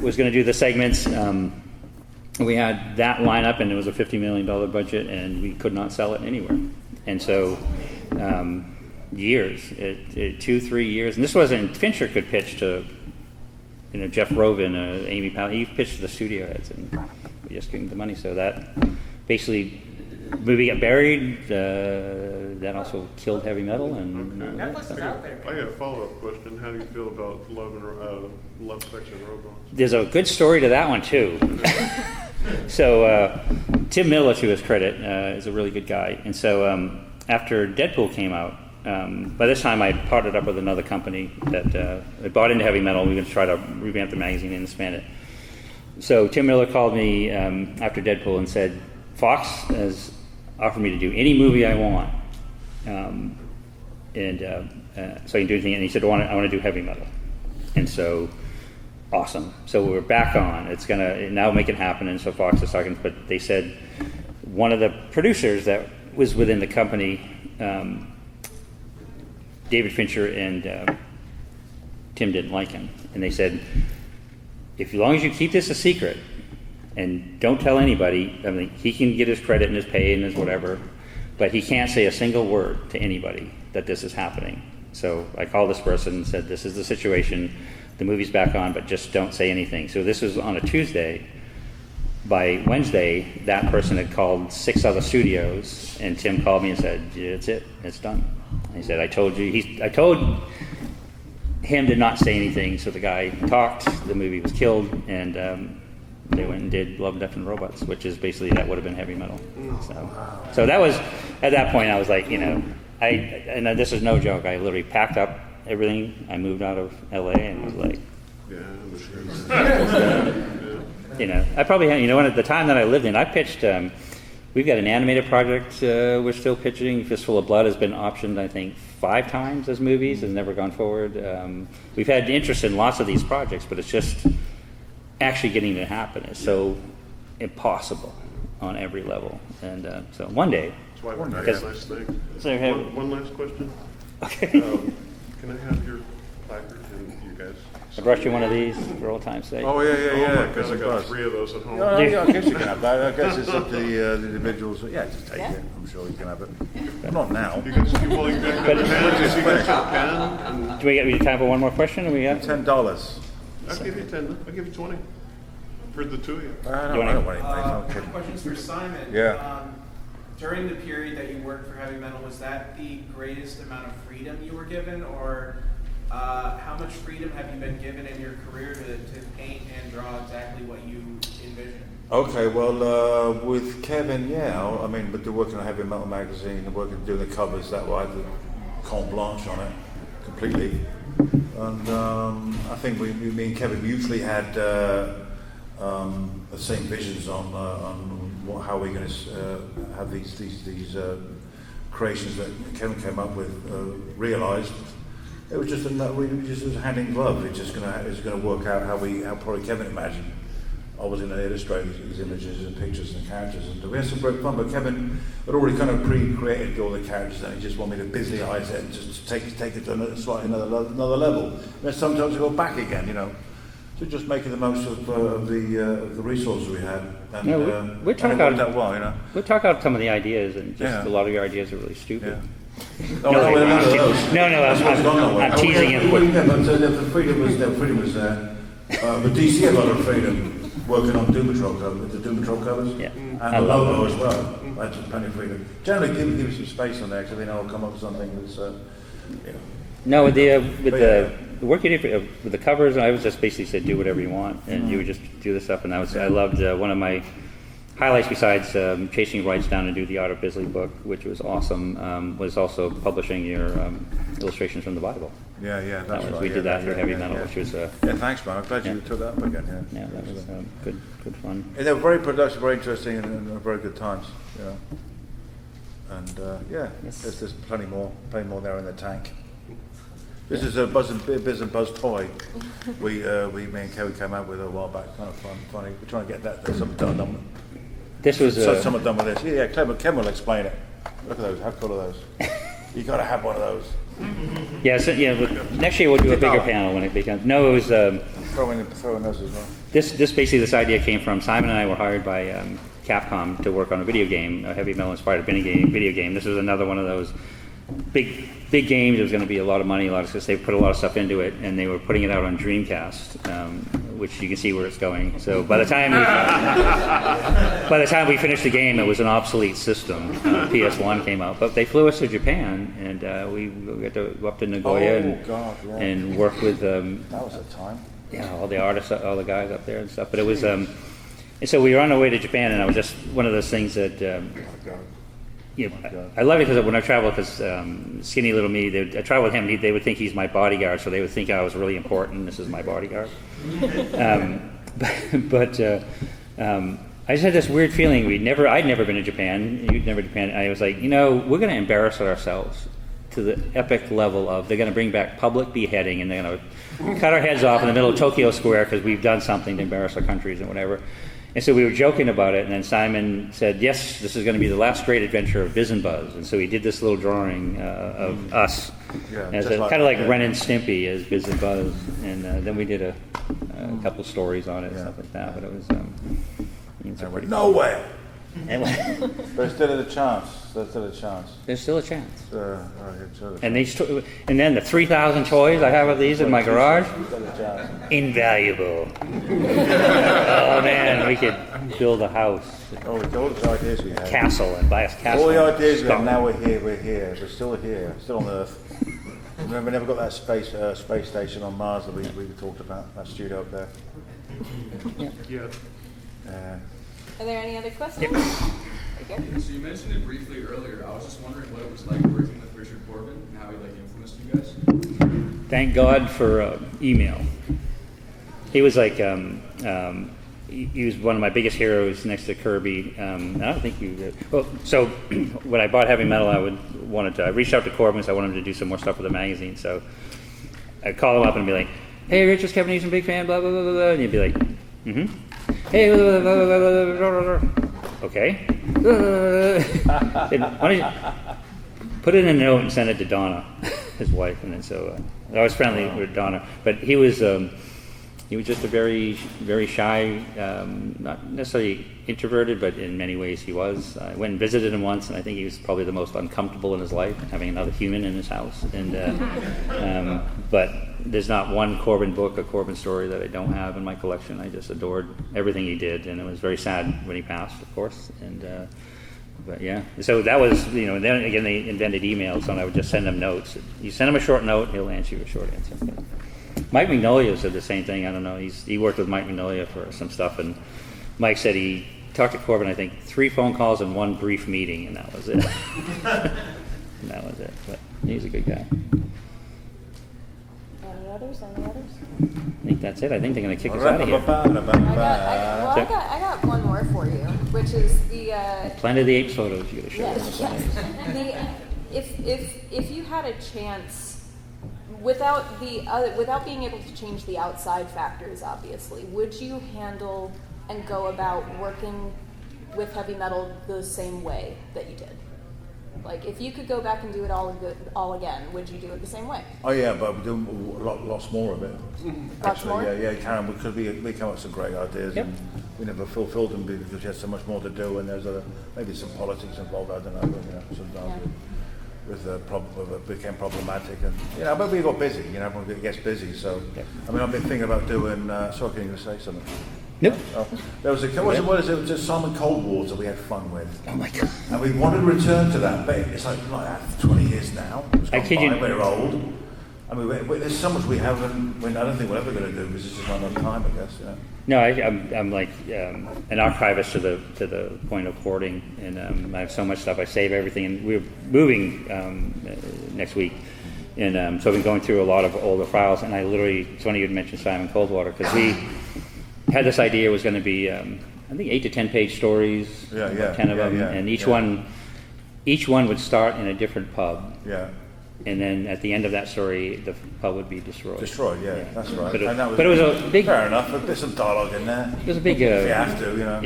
was going to do the segments. We had that lineup, and it was a $50 million budget, and we could not sell it anywhere. And so years, 2-3 years, and this wasn't, Fincher could pitch to, Jeff Rovin, Amy Powell, he pitched to the studio heads, and we just gave him the money. So that basically, the movie got buried, that also killed Heavy Metal, and Netflix is out there. I got a follow-up question. How do you feel about Love, Sex, and Robots? There's a good story to that one, too. So Tim Miller, to his credit, is a really good guy. And so after Deadpool came out, by this time I partnered up with another company that I bought into Heavy Metal. We were going to try to revamp the magazine and expand it. So Tim Miller called me after Deadpool and said, "Fox has offered me to do any movie I want, so I can do anything." And he said, "I want to do Heavy Metal." And so, awesome. So we're back on. It's going to now make it happen. And so Fox is talking, but they said one of the producers that was within the company, David Fincher and Tim didn't like him. And they said, as long as you keep this a secret and don't tell anybody, I mean, he can get his credit and his pay and his whatever, but he can't say a single word to anybody that this is happening. So I called this person and said, "This is the situation. The movie's back on, but just don't say anything." So this was on a Tuesday. By Wednesday, that person had called 6 other studios, and Tim called me and said, "Yeah, that's it. It's done." He said, "I told you." I told him to not say anything, so the guy talked. The movie was killed, and they went and did Love, Death, and Robots, which is basically, that would have been Heavy Metal. So that was, at that point, I was like, and this is no joke. I literally packed up everything. I moved out of LA and was like, I probably had, at the time that I lived in, I pitched. We've got an animated project we're still pitching. Fistful of Blood has been optioned, I think, 5 times as movies, has never gone forward. We've had interest in lots of these projects, but it's just actually getting it to happen is so impossible on every level. And so one day. That's why we're doing nice things. So one last question. Okay. Can I have your placard and you Yes. I brought you one of these for old time's sake. Oh, yeah, Because I got 3 of those at home. Yeah, I guess you can have that. I guess it's up to the individuals. Yeah, just take it. I'm sure you can have it. Not now. You can pen. You can get a pen. Do we get time for one more question? Or we have $10. I'll give you 10. I'll give you 20 for the 2 of you. I don't want anything. Okay. Questions for Simon. Yeah. During the period that you worked for heavy metal, was that the greatest amount of freedom you were given, or how much freedom have you been given in your career to paint and draw exactly what you envision? Okay, well, with Kevin, yeah, I mean, but they're working on Heavy Metal magazine, doing the covers, that way, the carte blanche on it, completely. And I think me and Kevin mutually had the same visions on how we're going to have these creations that Kevin came up with realised. It was just a hand in glove. It's going to work out how probably Kevin imagined. I was going to illustrate these images and pictures and characters, and we had some great fun. But Kevin had already kind of pre-created all the characters, and he just wanted me to Bisley-ize it and just take it to another level. And then sometimes go back again, So just making the most of the resources we had. And, we talk out that well, We talk out some of the ideas, and just a lot of your ideas are really stupid. Yeah. I'm teasing him. The freedom was there. But DC had a lot of freedom working on Doom Patrol covers, the Doom Patrol covers, and the logo as well. I had plenty of freedom. Generally, give some space on there because I think I'll come up with something that's, No, with the work you did with the covers, I was just basically said do whatever you want, and you would just do the stuff. And I loved one of my highlights besides chasing rights down to do the Art of Bisley book, which was awesome, was also publishing your illustrations from the Bible. Yeah, that's right. We did that for Heavy Metal, which was thanks, man. I'm glad you took that up again. Yeah, that was good fun. And they were very productive, very interesting, and very good times. And there's plenty more there in the tank. This is a Biz and Buzz toy. Me and Kerry came out with a while back. Kind of funny. We're trying to get that something done. This was something done with this. Yeah, Ken will explain it. Look at those. How cool are those? You got to have one of those. Next year we'll do a bigger panel when it becomes. No, it was. Throw in those as well. This idea came from Simon and I were hired by Capcom to work on a video game, a Heavy Metal inspired video game. This was another one of those big games. It was going to be a lot of money, because they put a lot of stuff into it, and they were putting it out on Dreamcast, which you can see where it's going. So by the time we finished the game, it was an obsolete system. PS1 came out, but they flew us to Japan, and we got to go up to Nagoya and work with. That was a time. Yeah, all the artists, all the guys up there and stuff. But it was, and so we were on our way to Japan, and I was just one of those things that. I love it because when I travel, because skinny little me, I travel with him, they would think he's my bodyguard, so they would think I was really important. This is my bodyguard. But I just had this weird feeling. I'd never been to Japan. You'd never been to Japan. I was like, we're going to embarrass ourselves to the epic level of they're going to bring back public beheading, and they're going to cut our heads off in the middle of Tokyo Square because we've done something to embarrass our countries and whatever. And so we were joking about it, and then Simon said, yes, this is going to be the last great adventure of Biz and Buzz. And so he did this little drawing of us, as kind of like Ren and Stimpy as Biz and Buzz. And then we did a couple stories on it and stuff like that. But it was... no way! But still a chance. There's still a chance. There's still a chance. And then the 3,000 toys I have of these in my garage, invaluable. Oh man, we could build a house. All the ideas we had. Castle and buy a castle. All the ideas we have. Now we're here. We're still here. Still on Earth. Remember, we never got that space station on Mars that we talked about. That studio up there. Yeah. Are there any other questions? So you mentioned it briefly earlier. I was just wondering what it was like working with Richard Corbin and how he influenced you guys. Thank God for email. He was like he was one of my biggest heroes next to Kirby. I don't think you did. Well, so when I bought Heavy Metal, I reached out to Corbin, so I wanted him to do some more stuff with the magazine. So I'd call him up and be like, "Hey, Richard's Kevin Eastman, big fan, blah blah blah blah," and he'd be like, "Mm-hmm. Hey, blah, blah, blah, blah, blah, blah. Okay. Why don't you put it in a note and send it to Donna, his wife, and then so I was friendly with Donna, but he was just a very, very shy, not necessarily introverted, but in many ways he was. I went and visited him once, and I think he was probably the most uncomfortable in his life, having another human in his house. And but there's not one Corbin book, a Corbin story that I don't have in my collection. I just adored everything he did, and it was very sad when he passed, of course. And but yeah, so that was, then again they invented emails, and I would just send him notes. You send him a short note, he'll answer you a short answer. Mike Magnolia said the same thing. I don't know. He worked with Mike Magnolia for some stuff, and Mike said he talked to Corbin, I think, 3 phone calls and 1 brief meeting, and that was it. And that was it. But he's a good guy. Any others? I think that's it. I think they're going to kick us out of here. I got one more for you, which is the Planet of the Apes photos you got to show us. If you had a chance, without being able to change the outside factors, obviously, would you handle and go about working with heavy metal the same way that you did? Like, if you could go back and do it all again, would you do it the same way? Oh yeah, but we do lots more of it. Lots more? Yeah, Karen, because we come up with some great ideas, Yep. and we never fulfilled them because we had so much more to do, and there's maybe some politics involved. I don't know, but, sometimes with the problem, it became problematic, and but we got busy. Everyone gets busy. So, Yep. I mean, I've been thinking about doing. Sorry, can you say something? Nope. Oh, there was what is it? It was just Simon Coldwater we had fun with. Oh my God. And we wanted to return to that, but it's like 20 years now. It's I gone kid by, you- we're old. I mean, there's so much we haven't. I don't think we're ever going to do because it's just not enough time, I guess. No, I'm like an archivist to the point of hoarding, and I have so much stuff. I save everything, and we're moving next week, and so I've been going through a lot of older files. And I literally, it's funny you mentioned Simon Coldwater, because we had this idea. It was going to be I think 8 to 10 page stories, 10 of them, and each one would start in a different pub. Yeah. And then at the end of that story, the pub would be destroyed. Destroyed, yeah, that's right. But But it was a big. fair enough. There's some dialogue in there. It was a big. You have to, Yeah.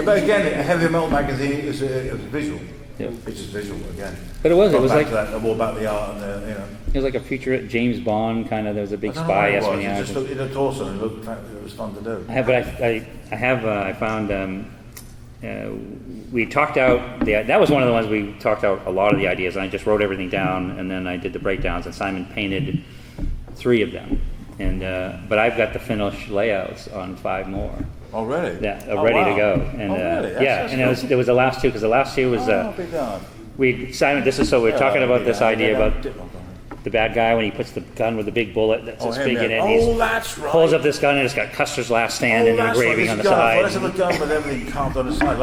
But again, a heavy metal magazine is visual. Yeah. It's just visual again. But it was Back like to that, all about the art and it was like a future James Bond kind of. There was a big I don't know spy what it was. espionage. It looked awesome. It was fun to do. I found we talked out that was one of the ones we talked out a lot of the ideas, and I just wrote everything down, and then I did the breakdowns, and Simon painted 3 of them, and but I've got the finished layouts on 5 more. Oh really? That are ready to go, and really? That's and it was the last 2, because the last 2 was be done. Simon. This is so we're talking about this idea about the the bad guy when he puts the gun with the big bullet that's this big in it. Oh, that's right. Pulls up this gun and it's got Custer's Last Stand and an engraving on the side. Let's have a gun with everything carved on the side.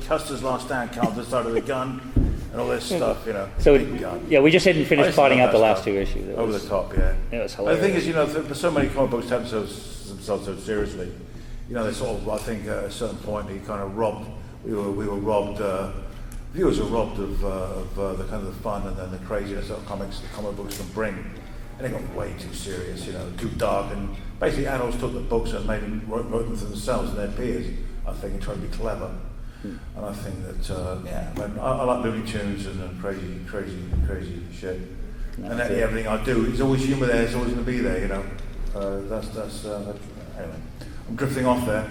Custer's Last Stand carved on the side of the gun and all this stuff, So big gun. yeah, we just hadn't I finished used to plotting love out the that last stuff. 2 issues. It Over was, the top, yeah. It was But the hilarious. thing is, for so many comic books take themselves so seriously, they sort of, I think, at a certain point, he kind of robbed. We were robbed. Viewers are robbed of the kind of the fun and then the craziness that the comic books can bring. And they got way too serious, too dark. And basically, adults took the books and wrote them for themselves and their peers, I think, and tried to be clever. And I think that, I like Looney Tunes and crazy shit. And everything I do, there's always humour there, it's always going to be there, anyway, I'm drifting off there.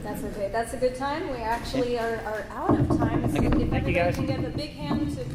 That's okay. That's a good time. We actually are out of time. So if Thank you, everybody guys. can give a big hand to 2